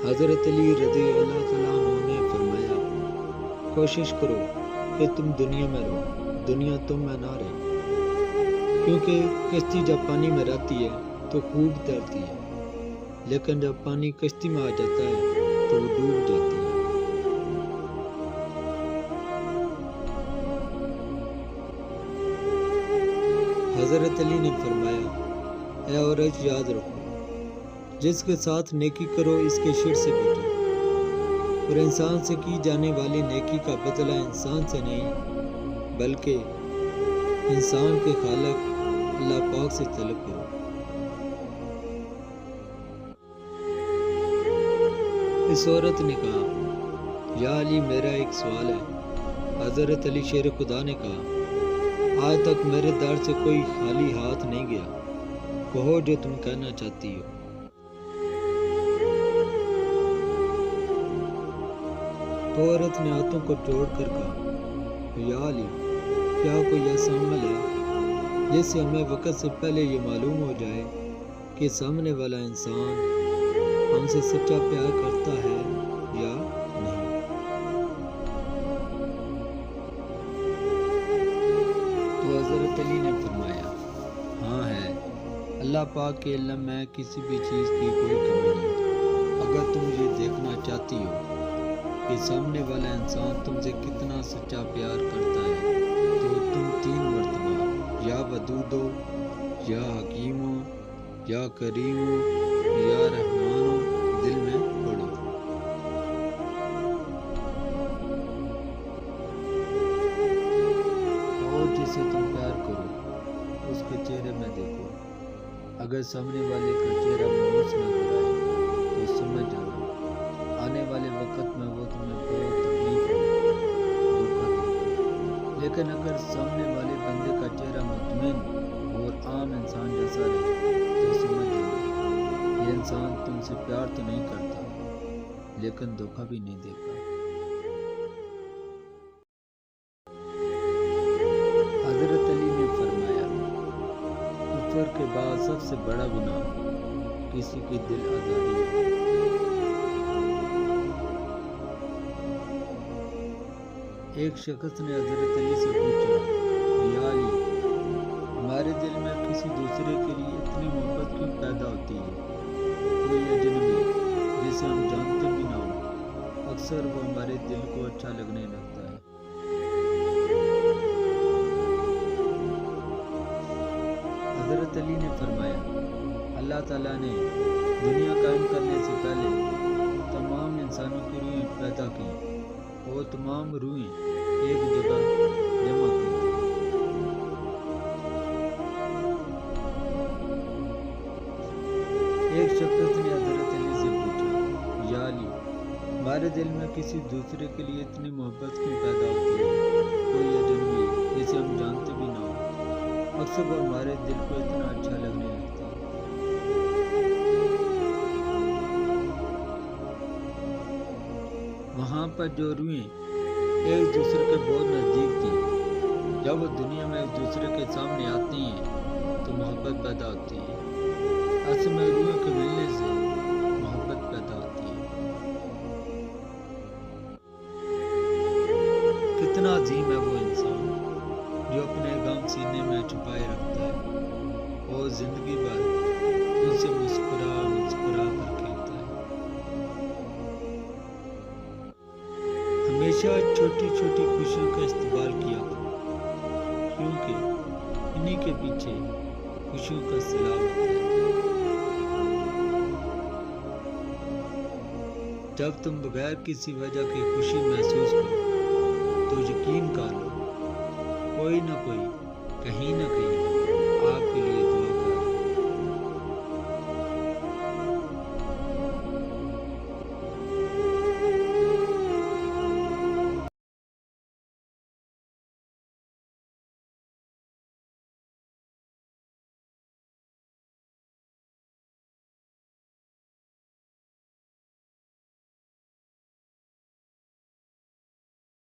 حضرت علی رضی اللہ تعالیٰ عنہ نے فرمایا، کوشش کرو کہ تم دنیا میں رہو، دنیا تم میں نہ رہے، کیونکہ کشتی جب پانی میں رہتی ہے تو خوب تیرتی ہے، لیکن جب پانی کشتی میں آ جاتا ہے تو وہ ڈوب جاتی ہے۔ حضرت علی نے فرمایا، اے عورت یاد رکھو، جس کے ساتھ نیکی کرو اس کے شر سے بچو، اور انسان سے کی جانے والی نیکی کا بدلہ انسان سے نہیں بلکہ انسان کے خالق اللہ پاک سے طلب کرو۔ اس عورت نے کہا، یا علی میرا ایک سوال ہے۔ حضرت علی شیر خدا نے کہا، آج تک میرے در سے کوئی خالی ہاتھ نہیں گیا، کہو جو تم کہنا چاہتی ہو۔ تو عورت نے ہاتھوں کو جوڑ کر کہا، یا علی کیا کوئی ایسا عمل ہے جس سے ہمیں وقت سے پہلے یہ معلوم ہو جائے کہ سامنے والا انسان ہم سے سچا پیار کرتا ہے یا نہیں؟ تو حضرت علی نے فرمایا، ہاں ہے، اللہ پاک کے علم میں کسی بھی چیز کی کوئی کمی نہیں۔ اگر تم یہ دیکھنا چاہتی ہو کہ سامنے والا انسان تم سے کتنا سچا پیار کرتا ہے تو تم 3 مرتبہ یا ودود ہو، یا حکیم ہو، یا کریم ہو، یا رحمان ہو دل میں پڑھو۔ اور جسے تم پیار کرو اس کے چہرے میں دیکھو، اگر سامنے والے کا چہرہ مایوس نظر آئے تو سمجھ جانا آنے والے وقت میں وہ تمہیں بہت تکلیف دھوکہ دے، لیکن اگر سامنے والے بندے کا چہرہ مطمئن اور عام انسان جیسا رہے تو سمجھ جانا یہ انسان تم سے پیار تو نہیں کرتا لیکن دھوکہ بھی نہیں دیتا۔ حضرت علی نے فرمایا، کفر کے بعد سب سے بڑا گناہ کسی کی دل آزاری ہے۔ ایک شخص نے حضرت علی سے پوچھا، یا علی ہمارے دل میں کسی دوسرے کے لیے اتنی محبت کیوں پیدا ہوتی ہے؟ کوئی اجنبی جسے ہم جانتے بھی نہ ہوں، اکثر وہ ہمارے دل کو اچھا لگنے لگتا ہے۔ حضرت علی نے فرمایا، اللہ تعالیٰ نے دنیا قائم کرنے سے پہلے تمام انسانوں کی روحیں پیدا کی اور تمام روحیں ایک جگہ جمع کی تھی۔ ایک شخص نے حضرت علی سے پوچھا، یا علی ہمارے دل میں کسی دوسرے کے لیے اتنی محبت کیوں پیدا ہوتی ہے؟ کوئی اجنبی جسے ہم جانتے بھی نہ ہو، اکثر وہ ہمارے دل کو اتنا اچھا لگنے لگتا ہے۔ وہاں پر جو روحیں ایک دوسرے کے بہت نزدیک تھیں، جب وہ دنیا میں ایک دوسرے کے سامنے آتی ہیں تو محبت پیدا ہوتی ہے۔ اصل میں روحوں کے ملنے سے محبت پیدا ہوتی ہے۔ کتنا عظیم ہے وہ انسان جو اپنے غم سینے میں چھپائے رکھتا ہے اور زندگی بھر ان سے مسکرا مسکرا کر کھیلتا ہے۔ ہمیشہ چھوٹی چھوٹی خوشیوں کا استقبال کیا کرو، کیونکہ انہی کے پیچھے خوشیوں کا سیلاب ہوتا ہے۔ جب تم بغیر کسی وجہ کی خوشی محسوس کرو تو یقین کر لو کوئی نہ کوئی کہیں نہ کہیں